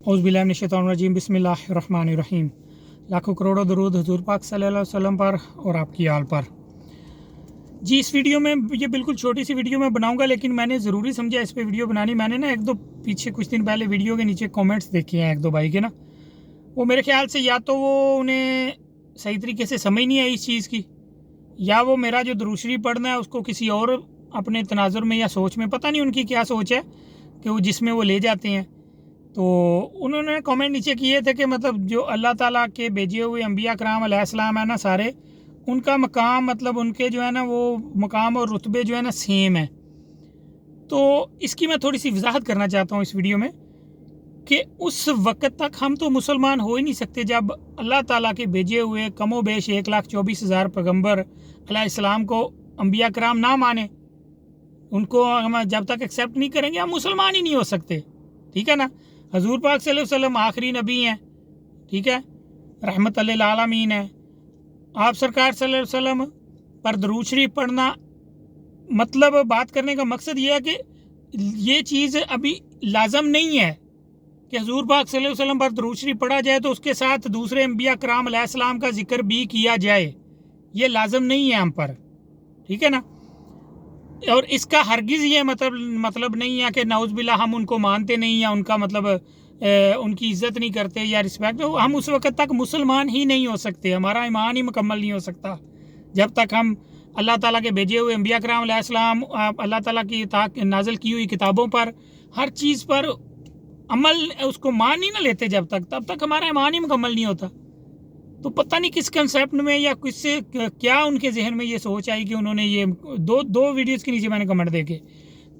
औज़ुबिल्लाहिमिनश्शैतानिर्रजीम बिस्मिल्लाहिर्रहमानिर्रहीम। लाखों करोड़ों दरूद हुज़ूर पाक सल्लल्लाहु अलैहि वसल्लम पर और आपकी आल पर। जी, इस वीडियो में ये बिल्कुल छोटी सी वीडियो मैं बनाऊंगा, लेकिन मैंने ज़रूरी समझा इस पे वीडियो बनानी। मैंने ना एक दो पीछे कुछ दिन पहले वीडियो के नीचे कमेंट्स देखे हैं एक दो भाई के ना, वो मेरे ख्याल से या तो वो उन्हें सही तरीके से समझ नहीं आई इस चीज़ की, या वो मेरा जो दुरूद शरीफ पढ़ना है उसको किसी और अपने तनाजुर में या सोच में, पता नहीं उनकी क्या सोच है कि वो जिसमें वो ले जाते हैं। तो उन्होंने कमेंट नीचे किए थे कि मतलब जो अल्लाह ताला के भेजे हुए अंबिया कराम अलैहिस्सलाम है ना, सारे उनका मकाम, मतलब उनके जो है ना वो मकाम और रुतबे जो है ना सेम है। तो इसकी मैं थोड़ी सी वजाहत करना चाहता हूँ इस वीडियो में कि उस वक़्त तक हम तो मुसलमान हो ही नहीं सकते जब अल्लाह ताला के भेजे हुए कमो बेश 1,24,000 पैगम्बर अलैहिस्सलाम को अंबिया कराम ना माने, उनको हम जब तक एक्सेप्ट नहीं करेंगे हम मुसलमान ही नहीं हो सकते। ठीक है ना। हजूर पाक सल्लल्लाहु अलैहि वसल्लम आखिरी नबी हैं, ठीक है, रहमत लिल आलमीन है। आप सरकार सल्लल्लाहु अलैहि वसल्लम पर दरूद शरीफ पढ़ना, मतलब बात करने का मकसद ये है कि ये चीज़ अभी लाजम नहीं है कि हजूर पाक सल्लल्लाहु अलैहि वसल्लम पर दरूद शरीफ पढ़ा जाए तो उसके साथ दूसरे अंबिया कराम अलैहिस्सलाम का जिक्र भी किया जाए, ये लाजम नहीं है हम पर। ठीक है ना। और इसका हरगिज़ ये मतलब नहीं है कि नाउज़ बिल्ला हम उनको मानते नहीं या उनका मतलब उनकी इज़्ज़त नहीं करते या रिस्पेक्ट। हम उस वक़्त तक मुसलमान ही नहीं हो सकते, हमारा ईमान ही मुकम्मल नहीं हो सकता जब तक हम अल्लाह ताला के भेजे हुए अंबिया कराम अलैहिस्सलाम, अल्लाह ताला की नाज़िल की हुई किताबों पर, हर चीज़ पर अमल उसको मान ही ना लेते जब तक, तब तक हमारा ईमान ही मुकम्मल नहीं होता। तो पता नहीं किस कंसेप्ट में या किससे क्या उनके जहन में ये सोच आई कि उन्होंने ये दो वीडियोस के नीचे मैंने कमेंट देखे,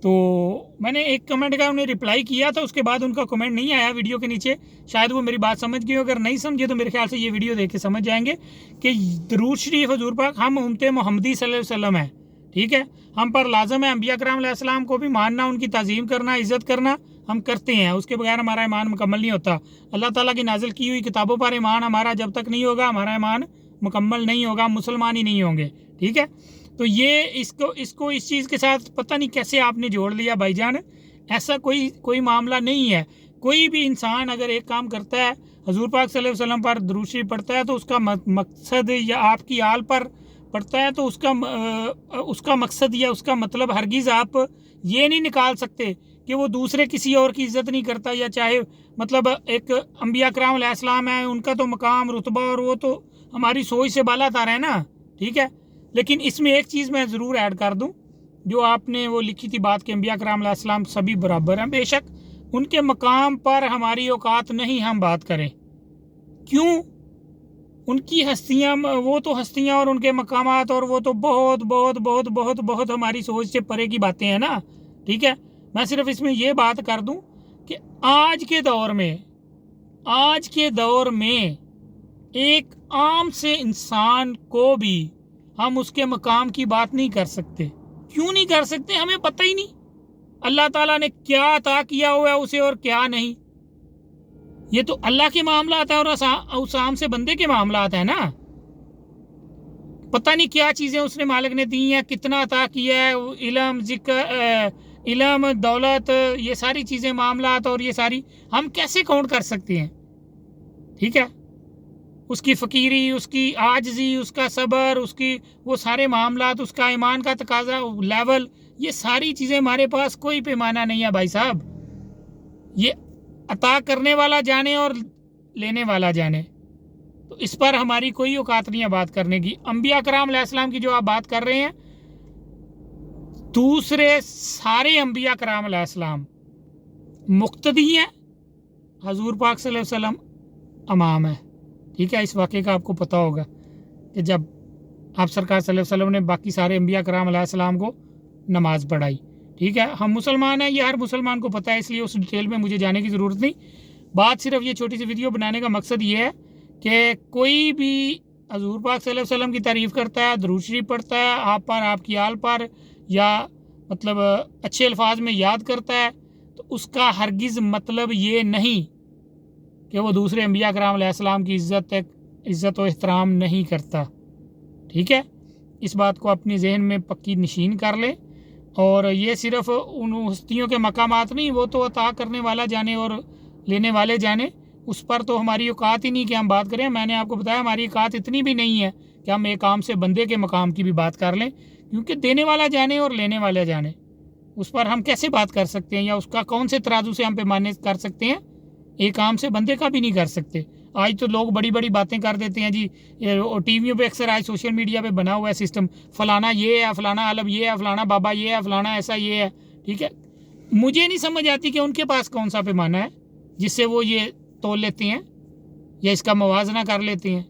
तो मैंने एक कमेंट का उन्हें रिप्लाई किया था, उसके बाद उनका कमेंट नहीं आया वीडियो के नीचे। शायद वो मेरी बात समझ गए, अगर नहीं समझे तो मेरे ख्याल से ये वीडियो देख के समझ जाएंगे कि दरूद शरीफ हजूर पाक हम उम्मत मोहम्मदी सल्लल्लाहु अलैहि वसल्लम है, ठीक है, हम पर लाजम है अंबिया कराम अलैहिस्सलाम को भी मानना, उनकी ताज़ीम करना, इज़्ज़त करना, हम करते हैं, उसके बगैर हमारा ईमान मुकम्मल नहीं होता। अल्लाह ताला की नाजिल की हुई किताबों पर ईमान हमारा जब तक नहीं होगा हमारा ईमान मुकम्मल नहीं होगा, मुसलमान ही नहीं होंगे। ठीक है। तो ये इसको इस चीज़ के साथ पता नहीं कैसे आपने जोड़ लिया भाईजान, ऐसा कोई मामला नहीं है। कोई भी इंसान अगर एक काम करता है, हजूर पाक सल्लल्लाहु अलैहि वसल्लम पर दुरूद शरीफ पढ़ता है, तो उसका मकसद या आपकी आल पर पढ़ता है तो उसका मकसद या उसका मतलब हरगिज़ आप ये नहीं निकाल सकते कि वो दूसरे किसी और की इज़्ज़त नहीं करता, या चाहे मतलब एक अंबिया कराम अलैहिस्सलाम है, उनका तो मकाम रुतबा और वो तो हमारी सोच से बाला तार है ना। ठीक है। लेकिन इसमें एक चीज़ मैं ज़रूर ऐड कर दूं, जो आपने वो लिखी थी बात कि अंबिया कराम अलैहिस्सलाम सभी बराबर हैं, बेशक उनके मकाम पर हमारी औकात नहीं हम बात करें। क्यों? उनकी हस्तियाँ, वो तो हस्तियाँ और उनके मकामात और वो तो बहुत बहुत बहुत बहुत बहुत हमारी सोच से परे की बातें हैं ना। ठीक है। मैं सिर्फ इसमें ये बात कर दूं कि आज के दौर में एक आम से इंसान को भी हम उसके मकाम की बात नहीं कर सकते। क्यों नहीं कर सकते? हमें पता ही नहीं अल्लाह ताला ने क्या अता किया हुआ है उसे और क्या नहीं। ये तो अल्लाह के मामलात है और उस आम से बंदे के मामलात है ना। पता नहीं क्या चीज़ें उसने मालिक ने दी हैं, कितना अता किया है, इल्म, ज़िक्र, इल्म, दौलत, ये सारी चीज़ें मामलात, और ये सारी हम कैसे काउंट कर सकते हैं। ठीक है। उसकी फ़कीरी, उसकी आजिज़ी, उसका सब्र, उसकी वो सारे मामलात, उसका ईमान का तकाजा लेवल, ये सारी चीज़ें हमारे पास कोई पैमाना नहीं है भाई साहब। ये अता करने वाला जाने और लेने वाला जाने, तो इस पर हमारी कोई औकात नहीं है बात करने की। अंबिया कराम अलैहिस्सलाम की जो आप बात कर रहे हैं, दूसरे सारे अंबिया कराम अलैहिस्सलाम मुक्तदी हैं, हजूर पाक सल्लल्लाहु अलैहि वसल्लम इमाम है। ठीक है। इस वाक़े का आपको पता होगा कि जब आप सरकार सल्लल्लाहु अलैहि वसल्लम ने बाकी सारे अंबिया कराम अलैहिस्सलाम को नमाज़ पढ़ाई। ठीक है। हम मुसलमान हैं, ये हर मुसलमान को पता है, इसलिए उस डिटेल में मुझे जाने की ज़रूरत नहीं। बात सिर्फ ये छोटी सी वीडियो बनाने का मकसद ये है कि कोई भी हजूर पाक सल्लल्लाहु अलैहि वसल्लम की तारीफ़ करता है, दुरूद शरीफ पढ़ता है आप पर, आपकी आल पर, या मतलब अच्छे अल्फाज में याद करता है, तो उसका हरगिज़ मतलब ये नहीं कि वो दूसरे अंबिया कराम अलैहिस्सलाम की इज़्ज़त और एहतराम नहीं करता। ठीक है। इस बात को अपनी जहन में पक्की नशीन कर लें। और ये सिर्फ उन हस्तियों के मकामात नहीं, वो तो अता करने वाला जाने और لینے والے جانے، اس پر تو ہماری اوقات ہی نہیں کہ ہم بات کریں. میں نے آپ کو بتایا ہماری اوقات اتنی بھی نہیں ہے کہ ہم ایک عام سے بندے کے مقام کی بھی بات کر لیں، کیونکہ دینے والا جانے اور لینے والا جانے، اس پر ہم کیسے بات کر سکتے ہیں، یا اس کا کون سے ترازو سے ہم پیمانے کر سکتے ہیں. ایک عام سے بندے کا بھی نہیں کر سکتے. آج تو لوگ بڑی بڑی باتیں کر دیتے ہیں جی. ٹی ویوں پہ اکثر آج سوشل میڈیا پہ بنا ہوا ہے سسٹم، فلانا یہ ہے، فلانا عالم یہ ہے، فلانا بابا یہ ہے، فلانا ایسا یہ ہے. ٹھیک ہے، مجھے نہیں سمجھ آتی کہ ان کے پاس کون سا پیمانہ ہے جس سے وہ یہ تول لیتے ہیں یا اس کا موازنہ کر لیتے ہیں.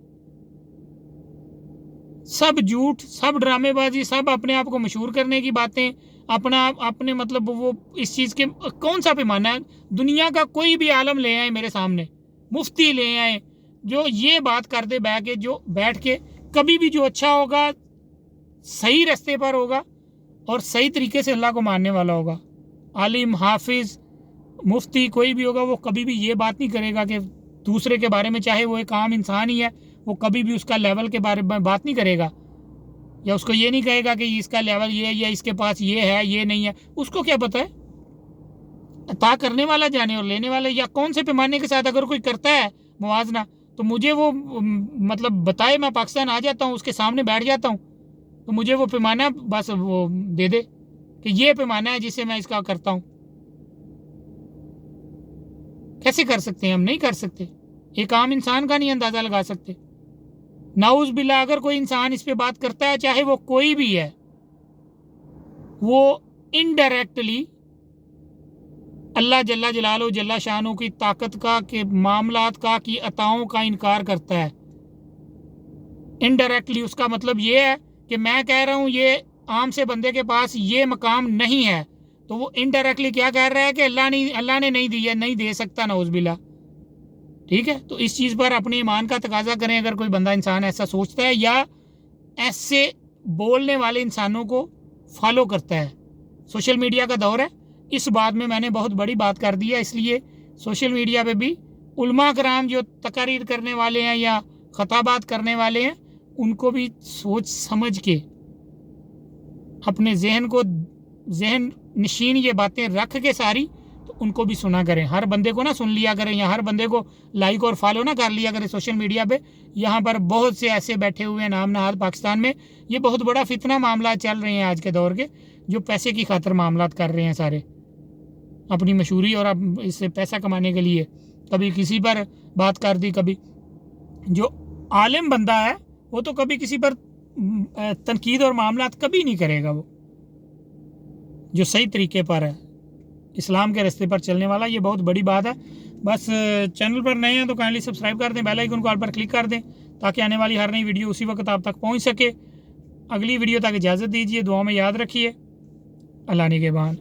سب جھوٹ، سب ڈرامے بازی، سب اپنے آپ کو مشہور کرنے کی باتیں، اپنے مطلب وہ اس چیز کے کون سا پیمانہ ہے. دنیا کا کوئی بھی عالم لے آئے میرے سامنے، مفتی لے آئے جو یہ بات کر دے بیٹھ کے کبھی بھی جو اچھا ہوگا، صحیح رستے پر ہوگا اور صحیح طریقے سے اللہ کو ماننے والا ہوگا، عالم، حافظ، مفتی کوئی بھی ہوگا، وہ کبھی بھی یہ بات نہیں کرے گا کہ دوسرے کے بارے میں، چاہے وہ ایک عام انسان ہی ہے، وہ کبھی بھی اس کا لیول کے بارے میں بات نہیں کرے گا، یا اس کو یہ نہیں کہے گا کہ اس کا لیول یہ ہے یا اس کے پاس یہ ہے یہ نہیں ہے. اس کو کیا پتہ ہے؟ عطا کرنے والا جانے اور لینے والا، یا کون سے پیمانے کے ساتھ اگر کوئی کرتا ہے موازنہ تو مجھے وہ مطلب بتائے. میں پاکستان آ جاتا ہوں، اس کے سامنے بیٹھ جاتا ہوں، تو مجھے وہ پیمانہ بس وہ دے دے کہ یہ پیمانہ ہے جس سے میں اس کا کرتا ہوں. کیسے کر سکتے ہیں؟ ہم نہیں کر سکتے. ایک عام انسان کا نہیں اندازہ لگا سکتے. نعوذ باللہ اگر کوئی انسان اس پہ بات کرتا ہے، چاہے وہ کوئی بھی ہے، وہ انڈائریکٹلی اللہ جل جلالہ جل شانہ کی طاقت کا، کہ معاملات کا، کی عطاؤں کا انکار کرتا ہے. انڈائریکٹلی اس کا مطلب یہ ہے کہ میں کہہ رہا ہوں یہ عام سے بندے کے پاس یہ مقام نہیں ہے، تو وہ انڈائریکٹلی کیا کہہ رہا ہے کہ اللہ نے نہیں دیا، نہیں دے سکتا، نعوذ باللہ. ٹھیک ہے، تو اس چیز پر اپنے ایمان کا تقاضا کریں. اگر کوئی بندہ انسان ایسا سوچتا ہے یا ایسے بولنے والے انسانوں کو فالو کرتا ہے. سوشل میڈیا کا دور ہے، اس بات میں نے بہت بڑی بات کر دی ہے، اس لیے سوشل میڈیا پہ بھی علماء کرام جو تقاریر کرنے والے ہیں یا خطابات کرنے والے ہیں، ان کو بھی سوچ سمجھ کے اپنے ذہن نشین یہ باتیں رکھ کے ساری، تو ان کو بھی سنا کریں. ہر بندے کو نہ سن لیا کریں، یا ہر بندے کو لائک اور فالو نہ کر لیا کریں سوشل میڈیا پہ. یہاں پر بہت سے ایسے بیٹھے ہوئے ہیں نام نہاد پاکستان میں، یہ بہت بڑا فتنہ معاملات چل رہے ہیں آج کے دور کے، جو پیسے کی خاطر معاملات کر رہے ہیں سارے، اپنی مشہوری اور اس سے پیسہ کمانے کے لیے. کبھی کسی پر بات کر دی، کبھی جو عالم بندہ ہے وہ تو کبھی کسی پر تنقید اور معاملات کبھی نہیں کرے گا. وہ جو صحیح طریقے پر ہے، اسلام کے راستے پر چلنے والا، یہ بہت بڑی بات ہے. بس چینل پر نئے ہیں تو کائنڈلی سبسکرائب کر دیں، بیل آئیکن کو آل پر کلک کر دیں تاکہ آنے والی ہر نئی ویڈیو اسی وقت آپ تک پہنچ سکے. اگلی ویڈیو تک اجازت دیجیے، دعاؤں میں یاد رکھیے. اللہ نگہبان.